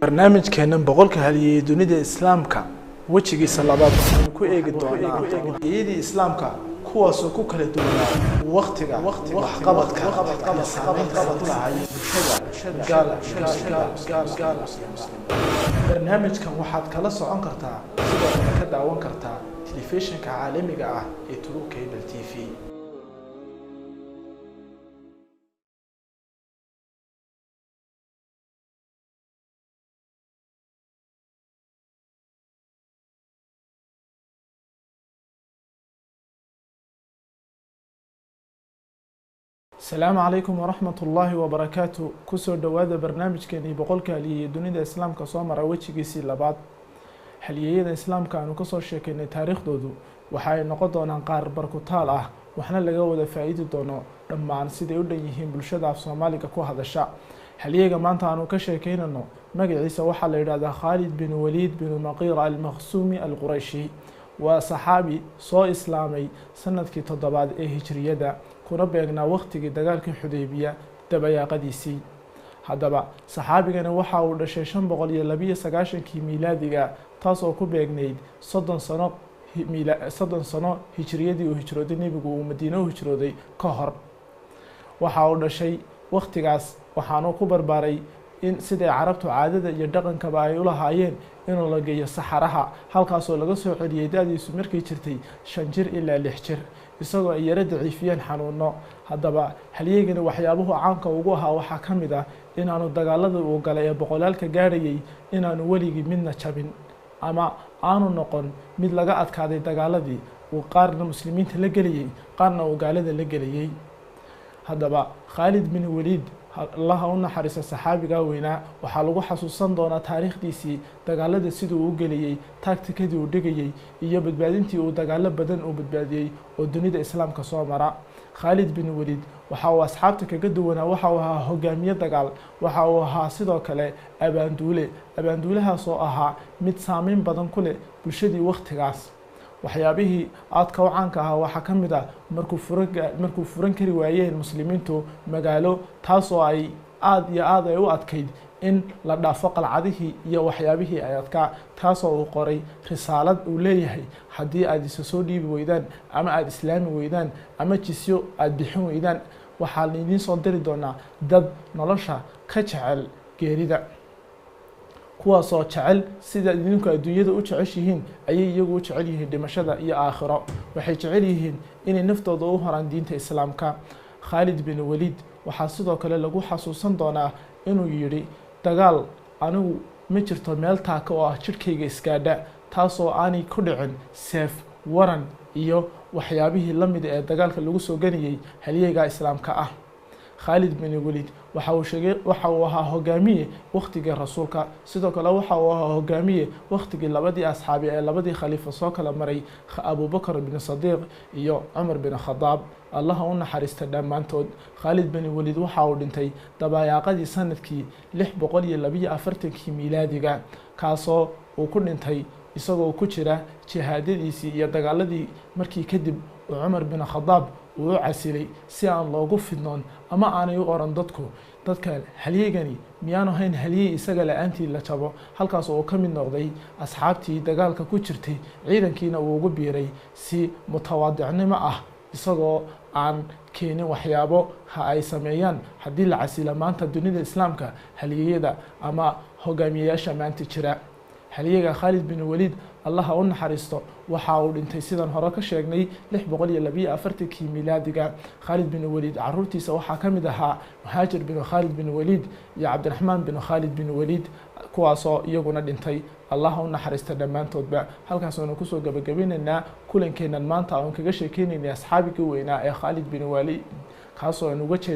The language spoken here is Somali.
barnaamijkeena boqolka haliyay dunida islaamka wajigiisa labaad waxaan ku eegi doonaa haliyadii islaamka kuwaas oo ku kala duwanaa waqtiga waxqabadka iyo saameynta bulshada barnaamijkan waxaad kala socon kartaa sidoo kale ka daawan kartaa telefishinka caalamiga ah ee True Cable TV. السلام عليكم ورحمة الله وبركاته. كسر دوادة برنامج كان يبقول كهلي دنيا الإسلام كصامر أوجه جسي لبعض حلية الإسلام كانوا كسر شيء إن تاريخ دودو وحي نقطة نقار بركوتال وإحنا اللي جوا فائدة دونا لما عن سيد يودي يهم بالشدة في صومالي كقوة هذا الشعب حلية جماعة عنو كشيء كين إنه مجد عيسى وحلا يراد خالد بن وليد بن مغيرة المخزومي القريشي وصحابي صو إسلامي سنة كي تضبط هجرية ده kuna beegnaa waqtigii dagaalkii Xudaybiya dabayaaqadiisii hadaba saxaabigana waxa uu dhashay 592 miilaadiga taas oo ku beegnayd 30 sano hijriyadii uu hijrooday nabigu uu Madiina u hijrooday ka hor waxa uu dhashay waqtigaas waxaanu ku barbaaray in sida carabtu caadada iyo dhaqanka ay u lahaayeen inuu la geeyo saxaraha halkaas oo laga soo celiyay daadiisu markay jirtay 5 jir ilaa 6 jir isagoo ay yara daciifiyeen xanuuno hadaba halyeegana waxyaabuhu caanka ugu ahaa waxa kamid ah inaanu dagaalada uu galay ee boqolaalka gaarayay inaanu waligi midna jabin ama aanu noqon mid laga adkaaday dagaaladii uu qaarna muslimiinta la galiyay qaarna uu gaalada la galiyay hadaba Khalid bin Walid الله أنه حريص الصحابي قوينا وحلقوا حسوسا دونا تاريخ ديسي دقالة سيدو وقليي تاكتيكي ودقيي يبد بعدينتي ودقالة بدن وبدبادي والدنيا الإسلام كصومرا خالد بن وليد وحاو أصحابتك قدونا وحاوها هجامية دقال وحاوها سيدو كله أباندولها صوءها متسامين بدن كله بشدي وقت غاس waxyaabihii aad ka wacanka ah waxa kamida markuu furan kari waayeen muslimiintu magaalo taas oo ay aad u adkeyd in la dhaafo qalcadihii iyo waxyaabihii ay adka taas oo uu qoray risaalad uu leeyahay hadii aad isu soo dhiibi weydaan ama aad islaami weydaan ama jisyo aad bixin weydaan waxa la idin soo diri doonaa dad nolosha ka jecel geerida kuwaas oo jecel sida idinku adduunyada u jeceshihiin ayay iyagu u jecel yihiin dhimashada iyo aakhiro waxay jecel yihiin inay naftooda u horaan diinta islaamka Khalid bin Walid waxa sidoo kale lagu xasuusan doonaa inuu yiri dagaal anigu ma jirto meel taaka oo ah jirkayga iskaadha taas oo aanay ku dhicin seef waran iyo waxyaabihii lamid ee dagaalka lagu soo ganiyay halyeega islaamka ah Khalid bin Walid waxa uu ahaa hogaamiye waqtiga rasuulka sidoo kale waxa uu ahaa hogaamiye waqtiga labadii asxaabi ee labadii khalifa soo kala maray Abu Bakr bin Sadiq iyo Umar bin Khattab Allah u naxariista dhamaantood Khalid bin Walid waxa uu dhintay dabayaaqadii sanadkii 642 miilaadiga kaasoo uu ku dhintay isagoo ku jira jihaadadiisii iyo dagaaladii markii kadib Umar bin Khattab uu casilay si aan loogu fidnoon ama aanay u oran dadka halyeegani miyaanu hayn halyeey isaga la'aantii la jabo halkaas oo ka mid noqday asxaabtii dagaalka ku jirtay ciidankiina uu ugu biiray si mutawaadicnimo ah isagoo aan keenin waxyaabo ay sameeyaan hadii la casila maanta dunida islaamka halyeeyada ama hogaamiyayaasha maanta jira halyeega Khalid bin Walid Allah u naxariisto waxa uu dhintay sidan hore ka sheegnay 642 miilaadiga Khalid bin Walid caruurtiisa waxa kamid ahaa Muhaajir bin Khalid bin Walid iyo Abdurrahman bin Khalid bin Walid kuwaasoo iyaguna dhintay Allah u naxariisto dhamaantoodba halkaas oo ku soo gabagabeynaa kulankeenan maanta oo kaga sheekeynay asxaabiga weynaa ee Khalid bin Walid kaasoo